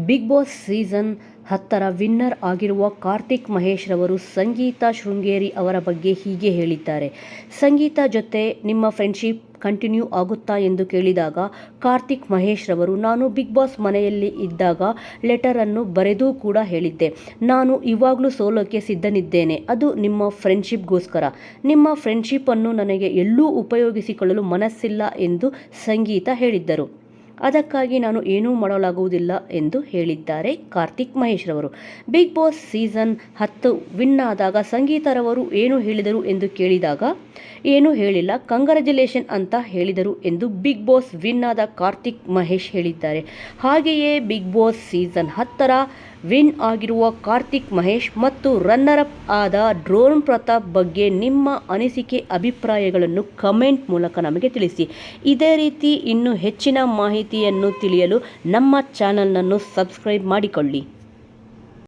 Big boss season 10ರ winner ಆಗಿರುವ ಕಾರ್ತಿಕ್ ಮಹೇಶ್ ರವರು ಸಂಗೀತಾ ಶೃಂಗೇರಿ ಅವರ ಬಗ್ಗೆ ಹೀಗೆ ಹೇಳಿದ್ದಾರೆ. ಸಂಗೀತಾ ಜೊತೆ ನಿಮ್ಮ ಫ್ರೆಂಡ್ಶಿಪ್ ಕಂಟಿನ್ಯೂ ಆಗುತ್ತಾ ಎಂದು ಕೇಳಿದಾಗ ಕಾರ್ತಿಕ್ ಮಹೇಶ್ ರವರು, ನಾನು ಬಿಗ್ ಬಾಸ್ ಮನೆಯಲ್ಲಿ ಇದ್ದಾಗ ಲೆಟರ್ ಅನ್ನು ಬರೆದೂ ಕೂಡ ಹೇಳಿದ್ದೆ. ನಾನು ಇವಾಗಲೂ ಸೋಲೋಕೆ ಸಿದ್ಧನಿದ್ದೇನೆ. ಅದು ನಿಮ್ಮ ಫ್ರೆಂಡ್ಶಿಪ್ಗೋಸ್ಕರ. ನಿಮ್ಮ ಫ್ರೆಂಡ್ಶಿಪ್ ಅನ್ನು ನನಗೆ ಎಲ್ಲೂ ಉಪಯೋಗಿಸಿಕೊಳ್ಳಲು ಮನಸ್ಸಿಲ್ಲ ಎಂದು ಸಂಗೀತಾ ಹೇಳಿದ್ದರು. ಅದಕ್ಕಾಗಿ ನಾನು ಏನೂ ಮಾಡಲಾಗುವುದಿಲ್ಲ ಎಂದು ಹೇಳಿದ್ದಾರೆ ಕಾರ್ತಿಕ್ ಮಹೇಶ್ ರವರು. ಬಿಗ್ ಬಾಸ್ ಸೀಸನ್ 10 ವಿನ್ ಆದಾಗ ಸಂಗೀತರವರು ಏನು ಹೇಳಿದರು ಎಂದು ಕೇಳಿದಾಗ, ಏನೂ ಹೇಳಿಲ್ಲ, ಕಂಗ್ರ್ಯಾಚುಲೇಷನ್ ಅಂತ ಹೇಳಿದರು ಎಂದು ಬಿಗ್ ಬಾಸ್ ವಿನ್ ಆದ ಕಾರ್ತಿಕ್ ಮಹೇಶ್ ಹೇಳಿದ್ದಾರೆ. ಹಾಗೆಯೇ ಬಿಗ್ ಬಾಸ್ ಸೀಸನ್ 10ರ ವಿನ್ ಆಗಿರುವ ಕಾರ್ತಿಕ್ ಮಹೇಶ್ ಮತ್ತು ರನ್ನರ್ ಅಪ್ ಆದ ಡ್ರೋನ್ ಪ್ರತಾಪ್ ಬಗ್ಗೆ ನಿಮ್ಮ ಅನಿಸಿಕೆ ಅಭಿಪ್ರಾಯಗಳನ್ನು ಕಮೆಂಟ್ ಮೂಲಕ ನಮಗೆ ತಿಳಿಸಿ. ಇದೇ ರೀತಿ ಇನ್ನೂ ಹೆಚ್ಚಿನ ಮಾಹಿತಿಯನ್ನು ತಿಳಿಯಲು ನಮ್ಮ ಚಾನಲನ್ನು ಸಬ್ಸ್ಕ್ರೈಬ್ ಮಾಡಿಕೊಳ್ಳಿ.